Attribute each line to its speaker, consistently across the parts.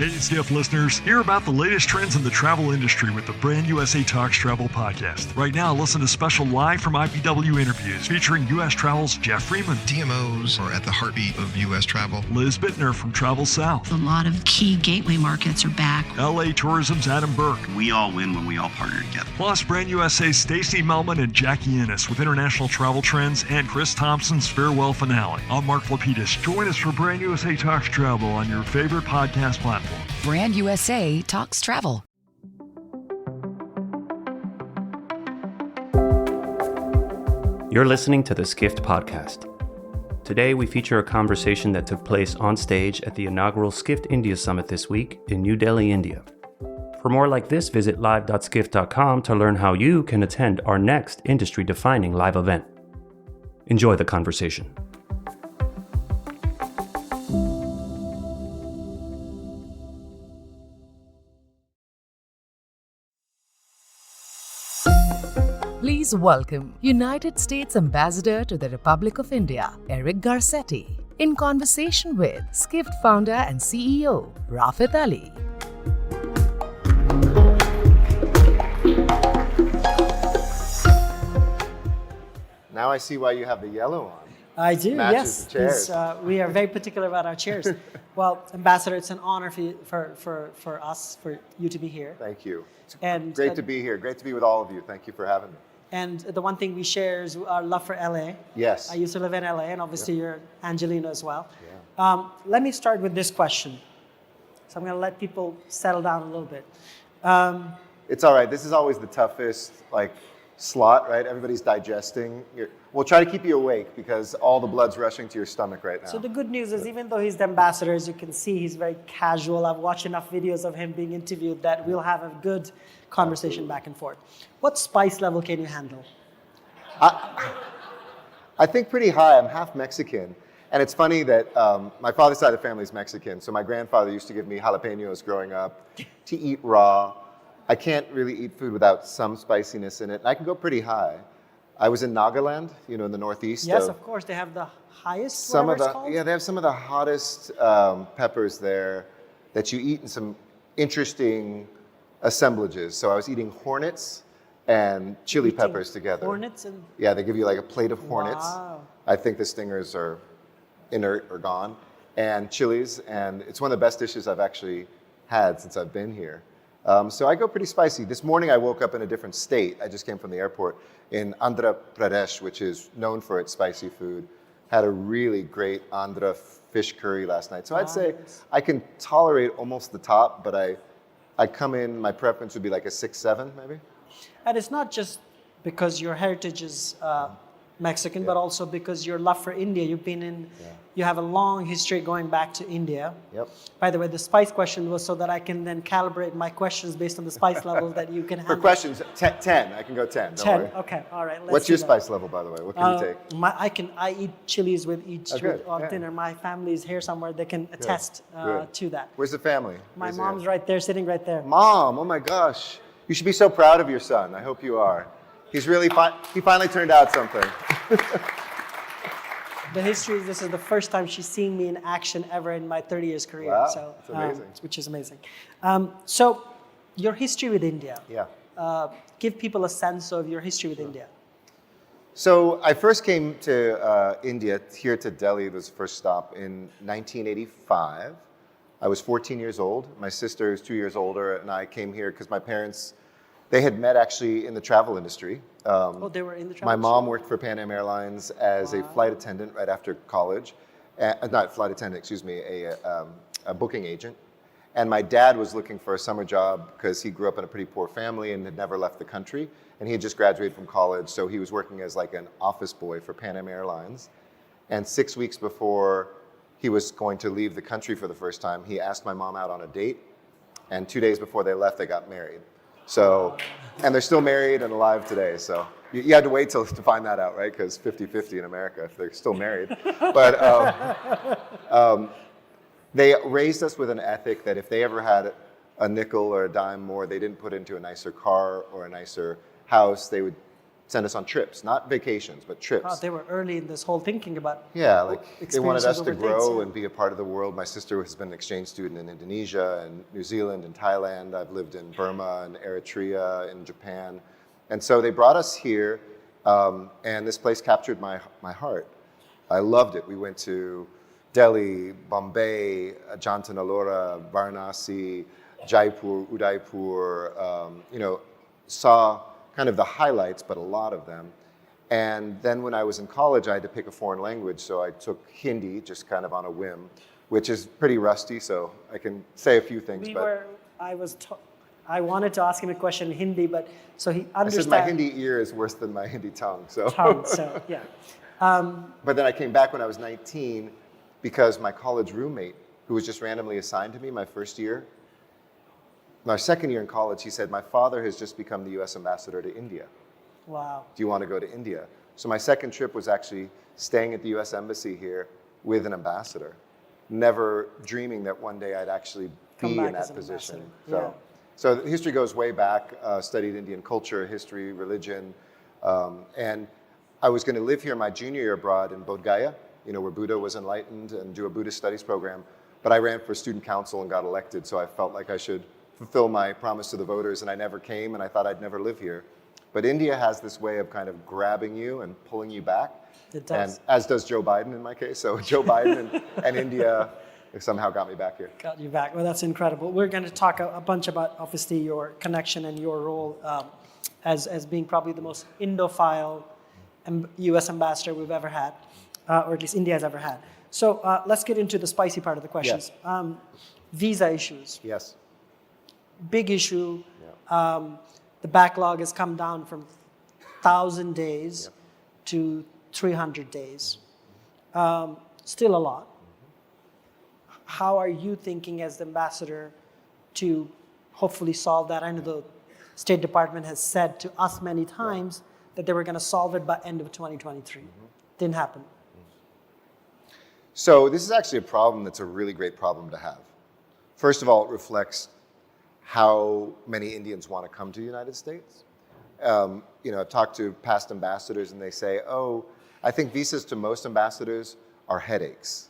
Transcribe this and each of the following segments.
Speaker 1: Hey, Skift listeners, hear about the latest trends in the travel industry with the Brand USA Talks Travel podcast. Right now, listen to special live from IPW interviews featuring U.S. Travel's Jeff Freeman.
Speaker 2: DMOs are at the heartbeat of U.S. travel.
Speaker 1: Liz Bittner from Travel South.
Speaker 3: A lot of key gateway markets are back.
Speaker 1: LA Tourism's Adam Burke.
Speaker 4: We all win when we all partner together.
Speaker 1: Plus, Brand USA's Stacey Melman and Jackie Ennis with international travel trends and Chris Thompson's farewell finale. I'm Mark Lapidus. Join us for Brand USA Talks Travel on your favorite podcast platform.
Speaker 5: Brand USA Talks Travel.
Speaker 6: You're listening to the Skift podcast. Today we feature a conversation that took place on stage at the inaugural Skift India Summit this week in New Delhi, India. For more like this, visit live.skift.com to learn how you can attend our next industry-defining live event. Enjoy the conversation.
Speaker 5: Please welcome United States Ambassador to the Republic of India, Eric Garcetti, in conversation with Skift founder and CEO, Rafat Ali.
Speaker 7: Now I see why you have the yellow on.
Speaker 8: I do,
Speaker 7: Matches
Speaker 8: yes.
Speaker 7: the chairs.
Speaker 8: We are very particular about our chairs. Well, Ambassador, it's an honor for you to be here.
Speaker 7: Thank you. It's
Speaker 8: And,
Speaker 7: great to be here. Great to be with all of you. Thank you for having me.
Speaker 8: And the one thing we share is our love for LA.
Speaker 7: Yes.
Speaker 8: I used to live in LA, and obviously you're Angelino as well.
Speaker 7: Yeah.
Speaker 8: Let me start with this question. So I'm going to let people settle down a little bit.
Speaker 7: It's all right. This is always the toughest slot, right? Everybody's digesting. We'll try to keep you awake because all the blood's rushing to your stomach right now.
Speaker 8: So the good news is, even though he's the ambassador, as you can see, he's very casual. I've watched enough videos of him being interviewed that we'll have a good conversation back and forth. What spice level can you handle?
Speaker 7: I think pretty high. I'm half Mexican. And it's funny that my father's side of the family is Mexican. So my grandfather used to give me jalapenos growing up to eat raw. I can't really eat food without some spiciness in it. And I can go pretty high. I was in Nagaland, in the Northeast.
Speaker 8: Yes, of course. They have the highest,
Speaker 7: They have some of the hottest peppers there that you eat in some interesting assemblages. So I was eating hornets and chili peppers together.
Speaker 8: Hornets and...
Speaker 7: Yeah, they give you a plate of hornets.
Speaker 8: Wow.
Speaker 7: I think the stingers are inert or gone. And chilies, and it's one of the best dishes I've actually had since I've been here. So I go pretty spicy. This morning I woke up in a different state. I just came from the airport in Andhra Pradesh, which is known for its spicy food. Had a really great Andhra fish curry last night. So I'd say I can tolerate almost the top, but I come in, my preference would be like a 6-7 maybe.
Speaker 8: And it's not just because your heritage is Mexican, but also because your love for India. You have a long history going back to India.
Speaker 7: Yep.
Speaker 8: By the way, the spice question was so that I can then calibrate my questions based on the spice level that you can handle.
Speaker 7: For questions, 10. I can go 10. Don't worry.
Speaker 8: Okay, all right.
Speaker 7: What's your spice level, by the way? What can you take?
Speaker 8: I eat chilies with each
Speaker 7: Yeah.
Speaker 8: dinner. My family is here somewhere. They can attest to that.
Speaker 7: Where's the family?
Speaker 8: My mom's right there, sitting right there.
Speaker 7: Mom, oh my gosh. You should be so proud of your son. I hope you are. He's really he finally turned out something.
Speaker 8: The history is this is the first time she's seen me in action ever in my 30 years career.
Speaker 7: Wow,
Speaker 8: so,
Speaker 7: that's amazing.
Speaker 8: Which is amazing. So your history with India.
Speaker 7: Yeah.
Speaker 8: Give people a sense of your history with India.
Speaker 7: So I first came to India, here to Delhi, was the first stop in 1985. I was 14 years old. My sister is 2 years older, and I came here because my parents, they had met actually in the travel industry.
Speaker 8: They were in the travel
Speaker 7: My mom
Speaker 8: industry?
Speaker 7: worked for Pan Am Airlines as a flight attendant right after college. Not flight attendant, excuse me, a booking agent. And my dad was looking for a summer job because he grew up in a pretty poor family and had never left the country. And he had just graduated from college, so he was working as an office boy for Pan Am Airlines. And 6 weeks before he was going to leave the country for the first time, he asked my mom out on a date. And 2 days before they left, they got married. So, and they're still married and alive today. So you had to wait to find that out, right? Because 50-50 in America if they're still married. But they raised us with an ethic that if they ever had a nickel or a dime more, they didn't put into a nicer car or a nicer house. They would send us on trips, not vacations, but trips.
Speaker 8: Wow, they were early in this whole thinking about
Speaker 7: Yeah, like they wanted us
Speaker 8: experiences
Speaker 7: to
Speaker 8: over
Speaker 7: grow
Speaker 8: things, yeah.
Speaker 7: and be a part of the world. My sister has been an exchange student in Indonesia and New Zealand and Thailand. I've lived in Burma and Eritrea and Japan. And so they brought us here, and this place captured my heart. I loved it. We went to Delhi, Bombay, Jantanalora, Varanasi, Jaipur, Udaipur, saw kind of the highlights, but a lot of them. And then when I was in college, I had to pick a foreign language, so I took Hindi, just kind of on a whim, which is pretty rusty, so I can say a few things.
Speaker 8: I wanted to ask him a question in Hindi, but so he
Speaker 7: I
Speaker 8: understands.
Speaker 7: said my Hindi ear is worse than my Hindi tongue, so.
Speaker 8: So yeah.
Speaker 7: But then I came back when I was 19 because my college roommate, who was just randomly assigned to me my first year, my second year in college, he said, my father has just become the US ambassador to India.
Speaker 8: Wow.
Speaker 7: Do you want to go to India? So my second trip was actually staying at the US Embassy here with an ambassador, never dreaming that one day I'd actually be in that position. So the history goes way back, studied Indian culture, history, religion, and I was going to live here my junior year abroad in Bodh Gaya, where Buddha was enlightened, and do a Buddhist studies program. But I ran for student council and got elected, so I felt like I should fulfill my promise to the voters, and I never came, and I thought I'd never live here. But India has this way of kind of grabbing you and pulling you back.
Speaker 8: It does.
Speaker 7: And as does Joe Biden in my case. So Joe Biden and India somehow got me back here.
Speaker 8: Got you back. Well, that's incredible. We're going to talk a bunch about, obviously, your connection and your role as being probably the most Indophile U.S. ambassador we've ever had, or at least India has ever had. So let's get into the spicy part of the questions.
Speaker 7: Yes.
Speaker 8: Visa issues.
Speaker 7: Yes.
Speaker 8: Big issue.
Speaker 7: Yeah.
Speaker 8: The backlog has come down from 1,000 days to 300 days. Still a lot. How are you thinking as the ambassador to hopefully solve that? I know the State Department has said to us many times that they were going to solve it by end of 2023. Didn't happen.
Speaker 7: So this is actually a problem that's a really great problem to have. First of all, it reflects how many Indians want to come to the United States. I've talked to past ambassadors and they say, I think visas to most ambassadors are headaches.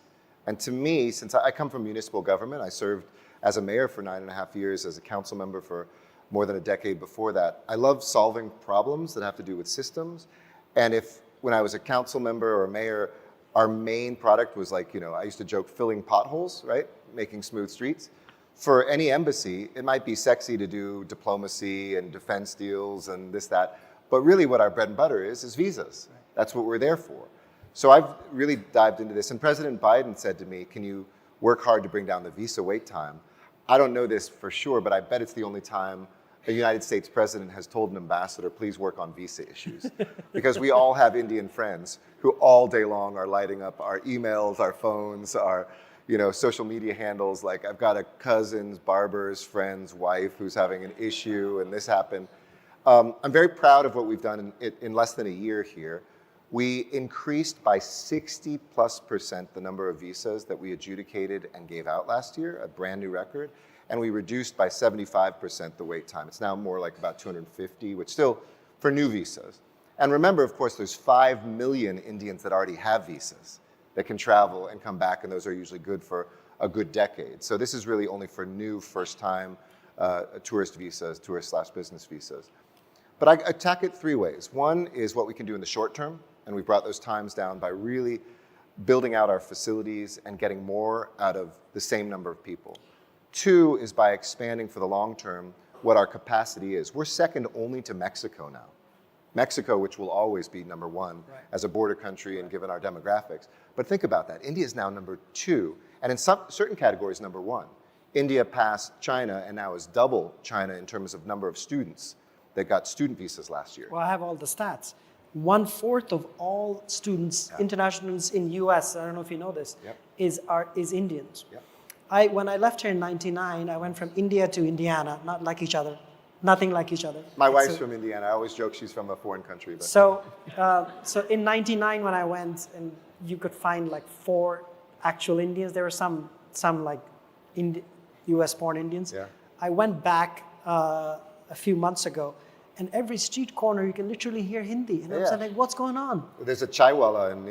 Speaker 7: And to me, since I come from municipal government, I served as a mayor for 9.5 years, as a council member for more than a decade before that. I love solving problems that have to do with systems. And when I was a council member or a mayor, our main product was I used to joke, filling potholes, right? Making smooth streets. For any embassy, it might be sexy to do diplomacy and defense deals and this, that. But really what our bread and butter is visas. Right. That's what we're there for. So I've really dived into this. And President Biden said to me, can you work hard to bring down the visa wait time? I don't know this for sure, but I bet it's the only time a United States president has told an ambassador, please work on visa issues. Because we all have Indian friends who all day long are lighting up our emails, our phones, our social media handles. Like I've got a cousin's, barber's friend's wife who's having an issue and this happened. I'm very proud of what we've done in less than a year here. We increased by 60+% the number of visas that we adjudicated and gave out last year, a brand new record. And we reduced by 75% the wait time. It's now more like about 250, which still for new visas. And remember, of course, there's 5 million Indians that already have visas that can travel and come back, and those are usually good for a good decade. So this is really only for new first-time tourist visas, tourist/business visas. But I attack it 3 ways. One is what we can do in the short term, and we brought those times down by really building out our facilities and getting more out of the same number of people. 2 is by expanding for the long term what our capacity is. We're second only to Mexico now. Mexico, which will always be number 1 as a border country and given our demographics. But think about that. India is now number 2, and in certain categories, number 1. India passed China and now is double China in terms of number of students that got student visas last year.
Speaker 8: Well, I have all the stats. 1/4 of all students, international students in US, I don't know if you know this, is Indians.
Speaker 7: Yep.
Speaker 8: When I left here in '99, I went from India to Indiana, not like each other, nothing like each other.
Speaker 7: My wife's from Indiana. I always joke she's from a foreign country. But.
Speaker 8: So in '99 when I went, and you could find like 4 actual Indians. There were some like US born Indians.
Speaker 7: Yeah.
Speaker 8: I went back a few months ago, and every street corner you can literally hear Hindi. And I was like, what's going on?
Speaker 7: There's a chaiwala in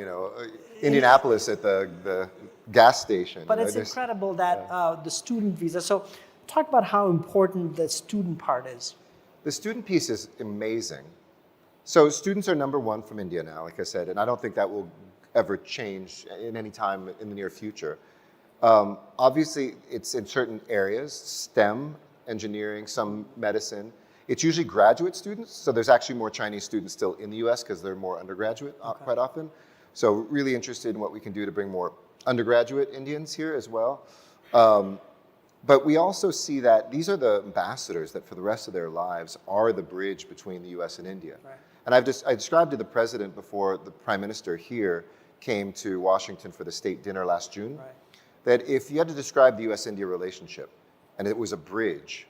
Speaker 7: Indianapolis at the gas station.
Speaker 8: But it's incredible that the student visa. So talk about how important the student part is.
Speaker 7: The student piece is amazing. So students are number one from India now, like I said, and I don't think that will ever change in any time in the near future. Obviously, it's in certain areas, STEM, engineering, some medicine. It's usually graduate students, so there's actually more Chinese students still in the US because they're more undergraduate quite often. So really interested in what we can do to bring more undergraduate Indians here as well. But we also see that these are the ambassadors that for the rest of their lives are the bridge between the US and India. Right. And I described to the president before the prime minister here came to Washington for the state dinner last June, that if you had to describe the US-India relationship, and it was a bridge,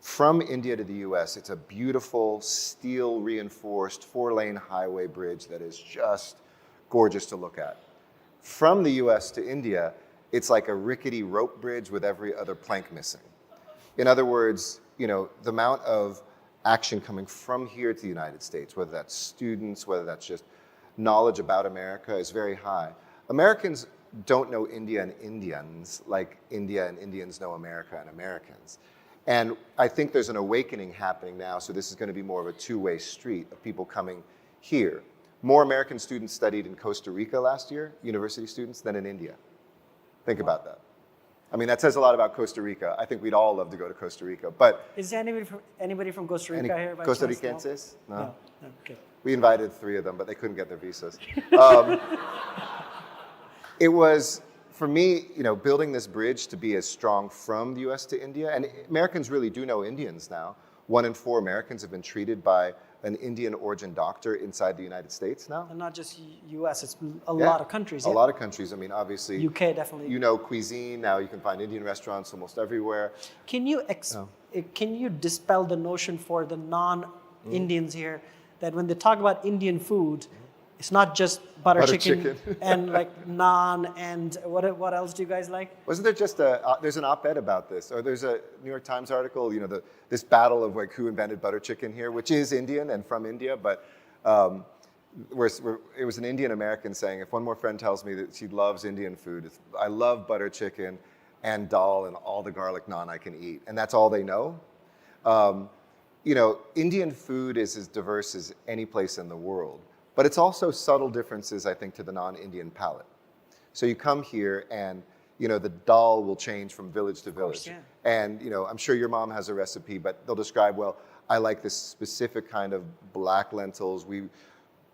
Speaker 7: from India to the US, it's a beautiful steel reinforced 4-lane highway bridge that is just gorgeous to look at. From the US to India, it's like a rickety rope bridge with every other plank missing. In other words, the amount of action coming from here to the United States, whether that's students, whether that's just knowledge about America, is very high. Americans don't know India and Indians like India and Indians know America and Americans. And I think there's an awakening happening now, so this is going to be more of a two-way street of people coming here. More American students studied in Costa Rica last year, university students, than in India. Think about that. I mean, that says a lot about Costa Rica. I think we'd all love to go to Costa Rica, but...
Speaker 8: Is there anybody from Costa Rica here? By
Speaker 7: Costa
Speaker 8: chance?
Speaker 7: Ricenses? No.
Speaker 8: No. Okay.
Speaker 7: We invited 3 of them, but they couldn't get their visas. It was, for me, building this bridge to be as strong from the US to India, and Americans really do know Indians now. 1 in 4 Americans have been treated by an Indian origin doctor inside the United States now.
Speaker 8: And not just US, it's a lot of countries.
Speaker 7: A lot of countries. I mean, obviously.
Speaker 8: UK definitely.
Speaker 7: Cuisine, now you can find Indian restaurants almost everywhere.
Speaker 8: Can you dispel the notion for the non-Indians here that when they talk about Indian food, it's not just butter chicken and like naan and what else do you guys like?
Speaker 7: Wasn't there just there's an op-ed about this, or there's a New York Times article, this battle of like who invented butter chicken here, which is Indian and from India, but it was an Indian American saying, if one more friend tells me that she loves Indian food, I love butter chicken and dal and all the garlic naan I can eat, and that's all they know. Indian food is as diverse as any place in the world. But it's also subtle differences, I think, to the non-Indian palate. So you come here and, the dal will change from village to village.
Speaker 8: Course, yeah.
Speaker 7: And, I'm sure your mom has a recipe, but they'll describe, well, I like this specific kind of black lentils. We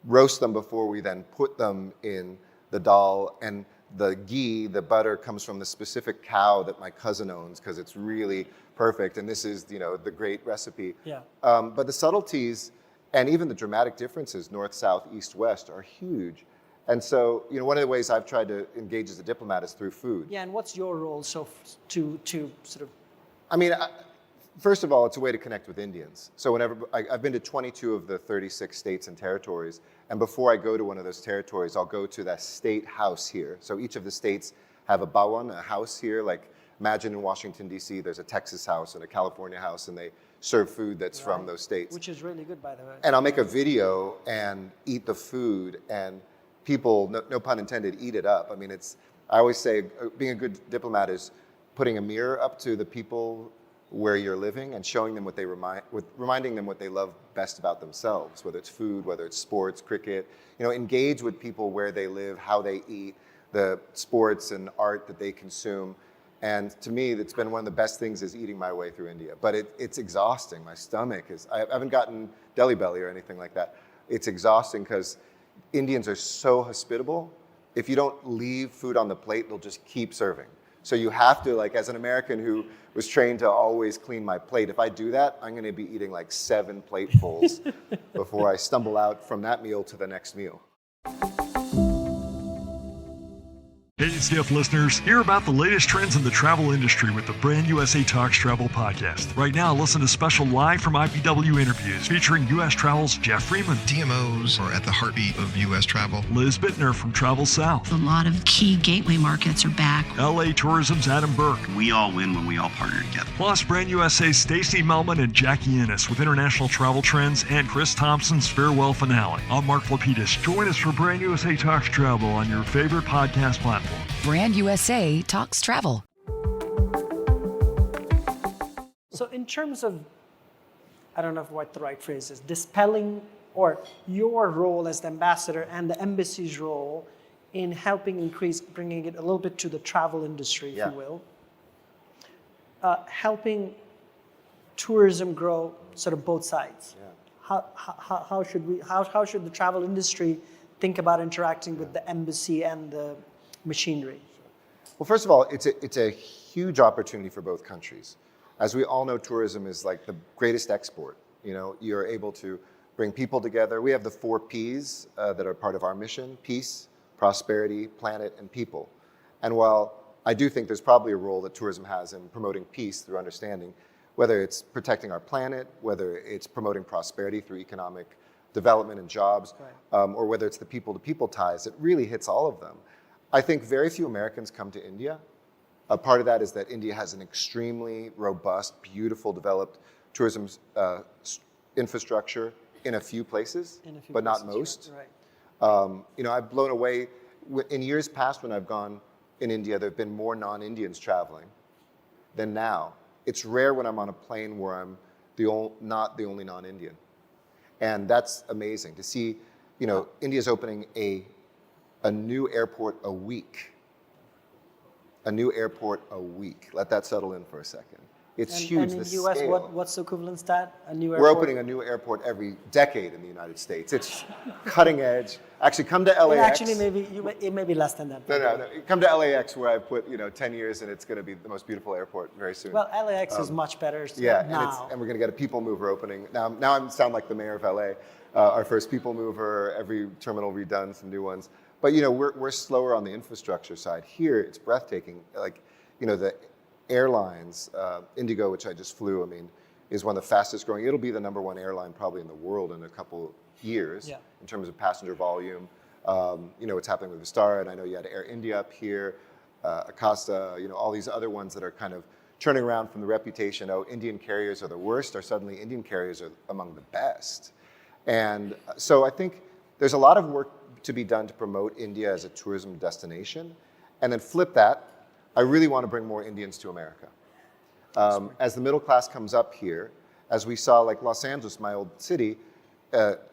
Speaker 7: roast them before we then put them in the dal. And the ghee, the butter, comes from the specific cow that my cousin owns because it's really perfect. And this is, the great recipe.
Speaker 8: Yeah.
Speaker 7: But the subtleties and even the dramatic differences, north, south, east, west, are huge. And so, one of the ways I've tried to engage as a diplomat is through food.
Speaker 8: Yeah, and what's your role to sort of...
Speaker 7: I mean, first of all, it's a way to connect with Indians. So I've been to 22 of the 36 states and territories, and before I go to one of those territories, I'll go to that state house here. So each of the states have a bawan, a house here, like imagine in Washington, D.C., there's a Texas house and a California house, and they serve food that's from those states.
Speaker 8: Which is really good, by the way.
Speaker 7: And I'll make a video and eat the food, and people, no pun intended, eat it up. I mean, I always say being a good diplomat is putting a mirror up to the people where you're living and showing them reminding them what they love best about themselves, whether it's food, whether it's sports, cricket. Engage with people where they live, how they eat, the sports and art that they consume. And to me, it's been one of the best things is eating my way through India. But it's exhausting. My stomach I haven't gotten deli belly or anything like that. It's exhausting because Indians are so hospitable. If you don't leave food on the plate, they'll just keep serving. So you have to, like, as an American who was trained to always clean my plate, if I do that, I'm going to be eating like 7 platefuls before I stumble out from that meal to the next meal.
Speaker 1: Hey, Skift listeners, hear about the latest trends in the travel industry with the Brand USA Talks Travel podcast. Right now, listen to special live from IPW interviews featuring U.S. Travel's Jeff Freeman.
Speaker 2: DMOs are at the heartbeat of U.S. travel.
Speaker 1: Liz Bittner from Travel South.
Speaker 3: A lot of key gateway markets are back.
Speaker 1: LA Tourism's Adam Burke.
Speaker 4: We all win when we all partner together.
Speaker 1: Plus, Brand USA's Stacey Melman and Jackie Ennis with international travel trends and Chris Thompson's farewell finale. I'm Mark Lapidus. Join us for Brand USA Talks Travel on your favorite podcast platform.
Speaker 9: Brand USA Talks Travel.
Speaker 8: So in terms of, I don't know what the right phrase is, dispelling or your role as the ambassador and the embassy's role in helping increase, bringing it a little bit to the travel industry, if you will, helping tourism grow sort of both sides. Yeah. How should the travel industry think about interacting with the embassy and the machinery?
Speaker 7: Well, first of all, it's a huge opportunity for both countries. As we all know, tourism is like the greatest export. You know, you're able to bring people together. We have the 4 Ps that are part of our mission: peace, prosperity, planet, and people. And while I do think there's probably a role that tourism has in promoting peace through understanding, whether it's protecting our planet, whether it's promoting prosperity through economic development and jobs, or whether it's the people-to-people ties, it really hits all of them. I think very few Americans come to India. A part of that is that India has an extremely robust, beautiful, developed tourism infrastructure in a few places, but not most. Right. You know, I've blown away. In years past when I've gone in India, there have been more non-Indians traveling than now. It's rare when I'm on a plane where I'm not the only non-Indian. And that's amazing to see. You know, India's opening a new airport a week. A new airport a week. Let that settle in for a second. It's huge.
Speaker 8: And in the US, what's the equivalent stat? A new airport?
Speaker 7: We're opening a new airport every decade in the United States. It's cutting edge. Actually, come to LAX.
Speaker 8: Actually, it may be less than that.
Speaker 7: No. Come to LAX, where I've put 10 years, and it's going to be the most beautiful airport very soon.
Speaker 8: Well, LAX is much better
Speaker 7: now. And we're going to get a people mover opening. Now I sound like the mayor of LA. Our first people mover, every terminal redone, some new ones. But we're slower on the infrastructure side. Here, it's breathtaking. Like, the airlines, Indigo, which I just flew, is one of the fastest growing. It'll be the #1 airline probably in the world in a couple years in terms of passenger volume. What's happening with Vistara, and I know you had Air India up here, Akasa, all these other ones that are kind of turning around from the reputation, Indian carriers are the worst, or suddenly Indian carriers are among the best. And so I think there's a lot of work to be done to promote India as a tourism destination. And then flip that, I really want to bring more Indians to America. As the middle class comes up here, as we saw like Los Angeles, my old city,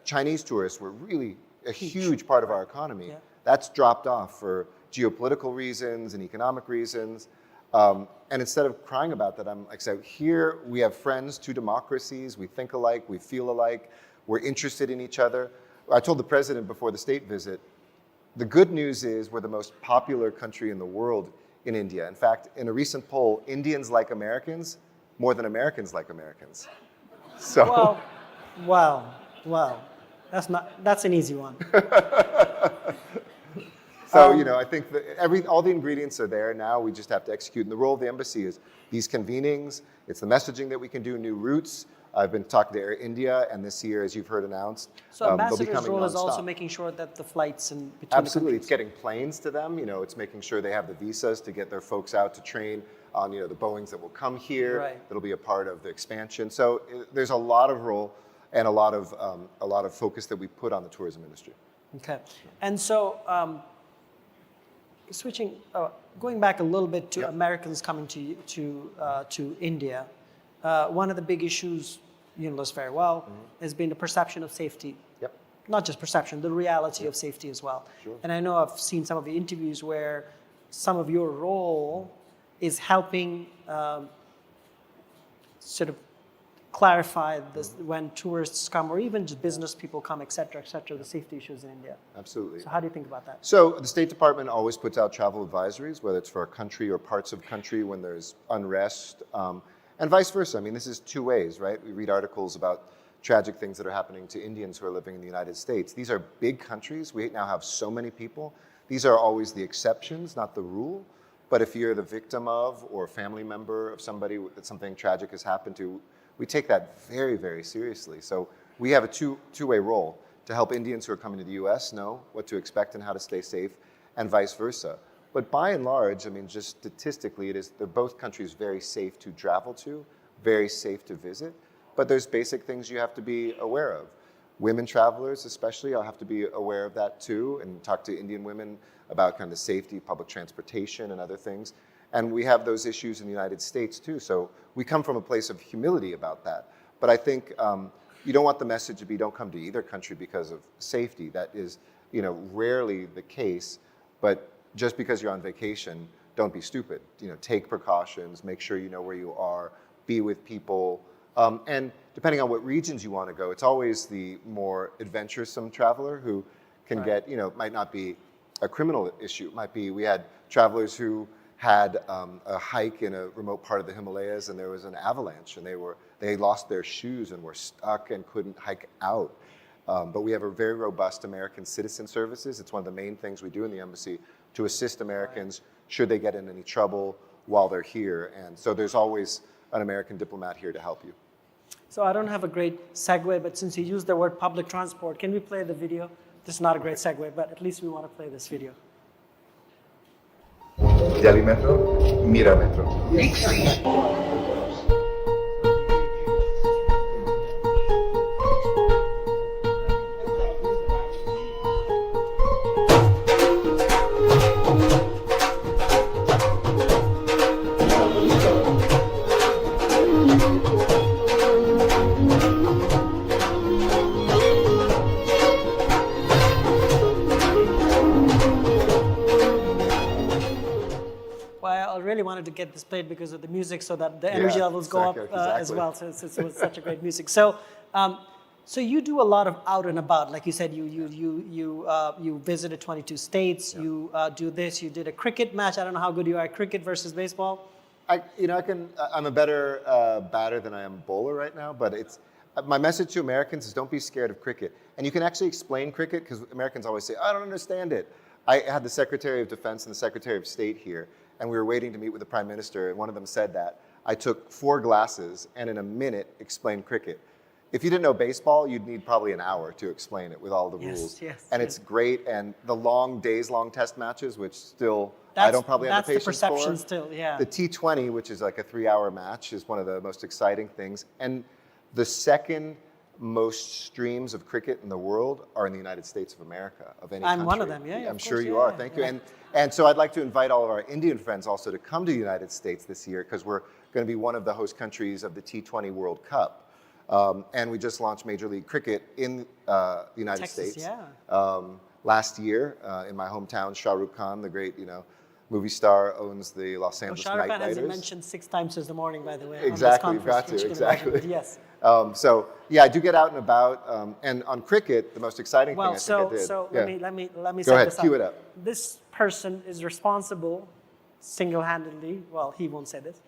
Speaker 7: Chinese tourists were really a huge part of our economy. Yeah. That's dropped off for geopolitical reasons and economic reasons. And instead of crying about that, I'm like, so here we have friends, 2 democracies, we think alike, we feel alike, we're interested in each other. I told the president before the state visit, the good news is we're the most popular country in the world in India. In fact, in a recent poll, Indians like Americans more than Americans like Americans. So.
Speaker 8: Well, that's an easy one.
Speaker 7: So, I think that all the ingredients are there now. We just have to execute. And the role of the embassy is these convenings. It's the messaging that we can do, new routes. I've been talking to Air India, and this year, as you've heard announced,
Speaker 8: so ambassador's role is also making sure that the flights in between
Speaker 7: Absolutely. It's getting planes to them. It's making sure they have the visas to get their folks out to train on, the Boeings that will come here. Right. That'll be a part of the expansion. So there's a lot of role and a lot of focus that we put on the tourism industry.
Speaker 8: Okay. And so going back a little bit to Americans coming to India, one of the big issues, knows very well, has been the perception of safety. Yep. Not just perception, the reality of safety as well. Sure. And I know I've seen some of the interviews where some of your role is helping sort of clarify this when tourists come, or even just business people come, et cetera, the safety issues in India.
Speaker 7: Absolutely.
Speaker 8: So how do you think about that?
Speaker 7: So the State Department always puts out travel advisories, whether it's for a country or parts of country when there's unrest. And vice versa. This is 2 ways, right? We read articles about tragic things that are happening to Indians who are living in the United States. These are big countries. We now have so many people These are always the exceptions, not the rule. But if you're the victim of or a family member of somebody that something tragic has happened to, we take that very, very seriously. So we have a two-way role to help Indians who are coming to the US know what to expect and how to stay safe, and vice versa. But by and large, I mean, just statistically, they're both countries very safe to travel to, very safe to visit. But there's basic things you have to be aware of. Women travelers especially, I'll have to be aware of that too, and talk to Indian women about kind of the safety, public transportation and other things. And we have those issues in the United States too. So we come from a place of humility about that. But I think you don't want the message to be don't come to either country because of safety. That is, rarely the case. But just because you're on vacation, don't be stupid. Take precautions, make sure you know where you are, be with people. And depending on what regions you want to go, it's always the more adventuresome traveler who can get, it might not be a criminal issue. It might be, we had travelers who had a hike in a remote part of the Himalayas and there was an avalanche and they lost their shoes and were stuck and couldn't hike out. But we have a very robust American citizen services. It's one of the main things we do in the embassy to assist Americans should they get in any trouble while they're here. And so there's always an American diplomat here to help you.
Speaker 8: So I don't have a great segue, but since you used the word public transport, can we play the video? This is not a great segue, but at least we want to play this video.
Speaker 7: Delhi Metro, Mira Metro.
Speaker 8: Wanted to get this played because of the music, so that the energy levels go up as well. So it was such a great music. So, so you do a lot of out and about, like you said. You visited 22 states. Yeah. You do this. You did a cricket match. I don't know how good you are at cricket versus baseball.
Speaker 7: I'm a better batter than I am bowler right now. But it's my message to Americans is don't be scared of cricket. And you can actually explain cricket because Americans always say I don't understand it. I had the Secretary of Defense and the Secretary of State here. And we were waiting to meet with the Prime Minister, and one of them said that. I took 4 glasses and in a minute explained cricket. If you didn't know baseball, you'd need probably an hour to explain it with all the rules. And it's great, and the days-long test matches, which still I don't probably have the patience for.
Speaker 8: That's the perception still, yeah.
Speaker 7: The T20, which is like a 3-hour match, is one of the most exciting things. And the second most streams of cricket in the world are in the United States of America, of any country.
Speaker 8: I'm one of them, yeah.
Speaker 7: I'm sure you are, thank you. And so I'd like to invite all of our Indian friends also to come to the United States this year because we're going to be one of the host countries of the T20 World Cup. And we just launched Major League Cricket in the United States. Last year in my hometown. Shah Rukh Khan, the great movie star, owns the Los Angeles Knight Riders.
Speaker 8: Shah Rukh Khan has been mentioned 6 times since the morning, by the way.
Speaker 7: Exactly, you've got to, exactly.
Speaker 8: Yes.
Speaker 7: So yeah, I do get out and about, and on cricket, the most exciting thing I think I did.
Speaker 8: So let me
Speaker 7: Go
Speaker 8: set
Speaker 7: ahead,
Speaker 8: this up.
Speaker 7: cue it up.
Speaker 8: This person is responsible, single-handedly, well, he won't say this,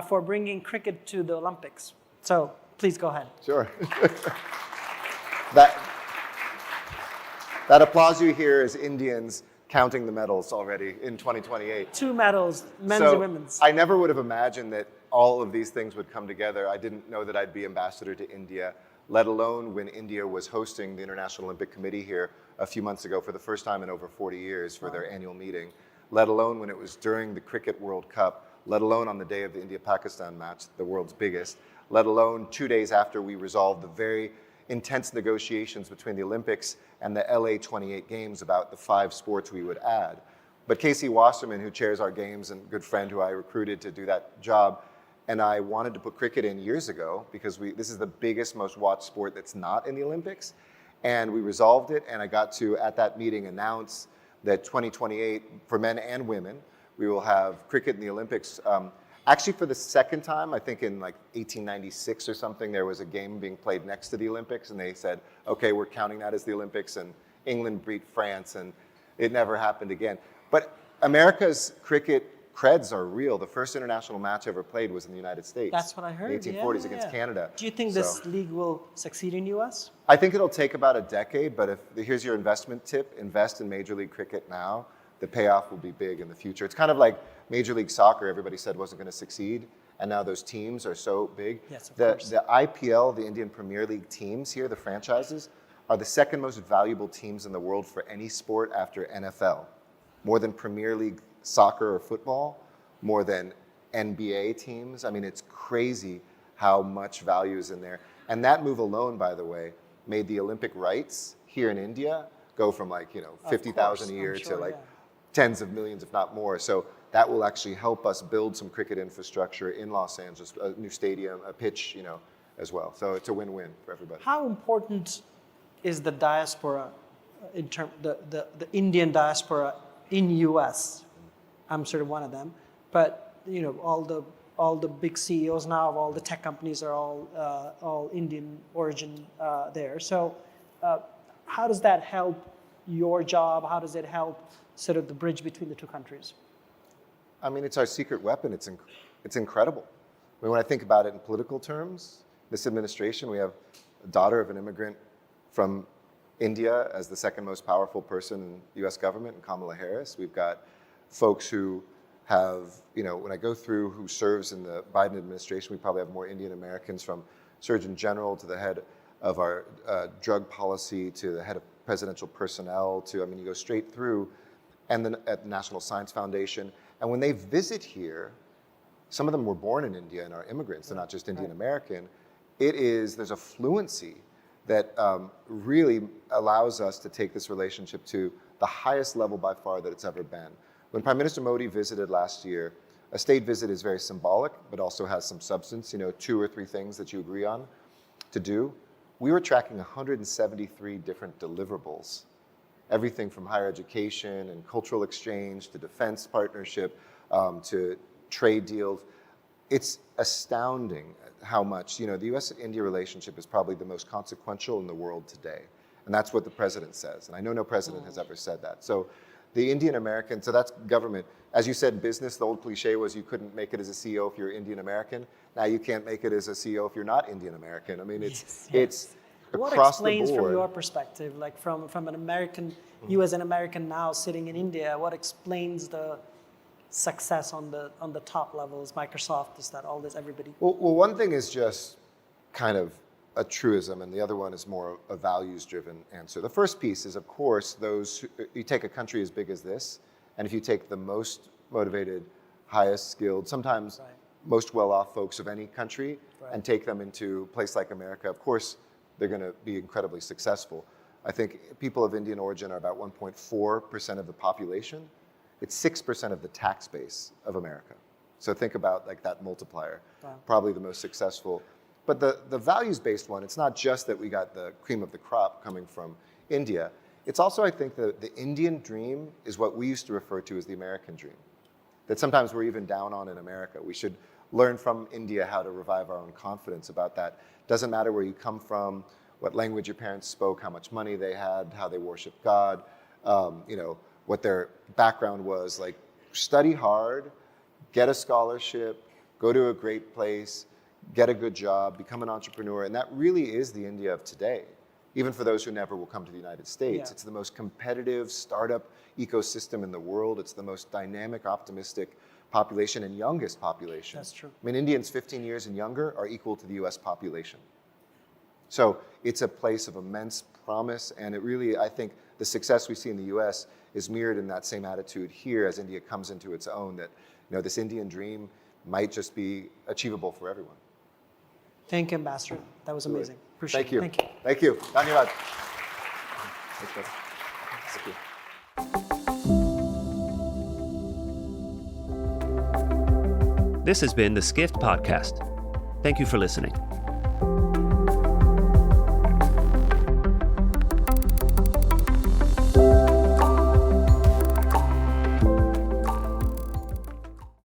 Speaker 8: for bringing cricket to the Olympics. So please go ahead.
Speaker 7: Sure. That applause you hear is Indians counting the medals already in 2028.
Speaker 8: 2 medals, men's and women's.
Speaker 7: I never would have imagined that all of these things would come together. I didn't know that I'd be ambassador to India, let alone when India was hosting the International Olympic Committee here a few months ago for the first time in over 40 years for their annual meeting, let alone when it was during the Cricket World Cup, let alone on the day of the India-Pakistan match, the world's biggest, let alone 2 days after we resolved the very intense negotiations between the Olympics and the LA 28 Games about the 5 sports we would add. But Casey Wasserman, who chairs our games and good friend who I recruited to do that job, and I wanted to put cricket in years ago because this is the biggest, most watched sport that's not in the Olympics. And we resolved it, and I got to, at that meeting, announce that 2028, for men and women, we will have cricket in the Olympics. Actually, for the second time, I think in like 1896 or something, there was a game being played next to the Olympics, and they said, okay, we're counting that as the Olympics, and England beat France, and it never happened again. But America's cricket creds are real. The first international match ever played was in the United States.
Speaker 8: That's what I heard.
Speaker 7: In the 1840s against Canada.
Speaker 8: Do you think this league will succeed in U.S.?
Speaker 7: I think it'll take about a decade, but here's your investment tip: invest in Major League Cricket now. The payoff will be big in the future. It's kind of like Major League Soccer. Everybody said wasn't going to succeed, and now those teams are so big.
Speaker 8: Yes, of course.
Speaker 7: The IPL, the Indian Premier League teams here, the franchises, are the second most valuable teams in the world for any sport after NFL. More than Premier League soccer or football, more than NBA teams. I mean, it's crazy how much value is in there. And that move alone, by the way, made the Olympic rights here in India go from 50,000 a year to tens of millions, if not more. So that will actually help us build some cricket infrastructure in Los Angeles, a new stadium, a pitch, as well. So it's a win-win for everybody.
Speaker 8: How important is the diaspora, the Indian diaspora in U.S.? I'm sort of one of them, but all the big CEOs now of all the tech companies are all Indian origin there. So how does that help your job? How does it help sort of the bridge between the two countries?
Speaker 7: I mean, it's our secret weapon. It's incredible. I mean, when I think about it in political terms, this administration, we have a daughter of an immigrant from India as the second most powerful person in the U.S. government, Kamala Harris. We've got folks who have, when I go through who serves in the Biden administration, we probably have more Indian Americans, from Surgeon General to the head of our drug policy to the head of presidential personnel to, you go straight through, and then at the National Science Foundation. And when they visit here, some of them were born in India and are immigrants. They're not just Indian American. There's a fluency that really allows us to take this relationship to the highest level by far that it's ever been. When Prime Minister Modi visited last year, a state visit is very symbolic, but also has some substance, 2 or 3 things that you agree on to do. We were tracking 173 different deliverables, everything from higher education and cultural exchange to defense partnership to trade deals. It's astounding how much, the U.S.-India relationship is probably the most consequential in the world today. And that's what the president says. And I know no president has ever said that. So the Indian American, so that's government. As you said, business, the old cliche was you couldn't make it as a CEO if you're Indian American. Now you can't make it as a CEO if you're not Indian American. I mean, it's
Speaker 8: what
Speaker 7: across the board.
Speaker 8: explains from your perspective, like from an American, you as an American now sitting in India, what explains the success on the top levels, Microsoft, this, that, all this, everybody?
Speaker 7: Well, one thing is just kind of a truism, and the other one is more a values-driven answer. The first piece is, of course, you take a country as big as this, and if you take the most motivated, highest skilled, sometimes most well-off folks of any country, and take them into a place like America, of course, they're going to be incredibly successful. I think people of Indian origin are about 1.4% of the population. It's 6% of the tax base of America. So think about that multiplier, probably the most successful. But the values-based one, it's not just that we got the cream of the crop coming from India. It's also, I think, the Indian dream is what we used to refer to as the American dream, that sometimes we're even down on in America. We should learn from India how to revive our own confidence about that. Doesn't matter where you come from, what language your parents spoke, how much money they had, how they worshiped God, what their background was. Study hard, get a scholarship, go to a great place, get a good job, become an entrepreneur. And that really is the India of today. Even for those who never will come to the United States, it's the most competitive startup ecosystem in the world. It's the most dynamic, optimistic population and youngest population.
Speaker 8: That's true.
Speaker 7: I mean, Indians 15 years and younger are equal to the US population. So it's a place of immense promise. And it really, I think, the success we see in the US is mirrored in that same attitude here as India comes into its own, that this Indian dream might just be achievable for everyone.
Speaker 8: Thank you, Ambassador. That was amazing. Appreciate
Speaker 7: Thank you.
Speaker 8: it. Thank you.
Speaker 7: Thank you. Dhanyavad. Thank you.
Speaker 6: This has been the Skift Podcast. Thank you for listening.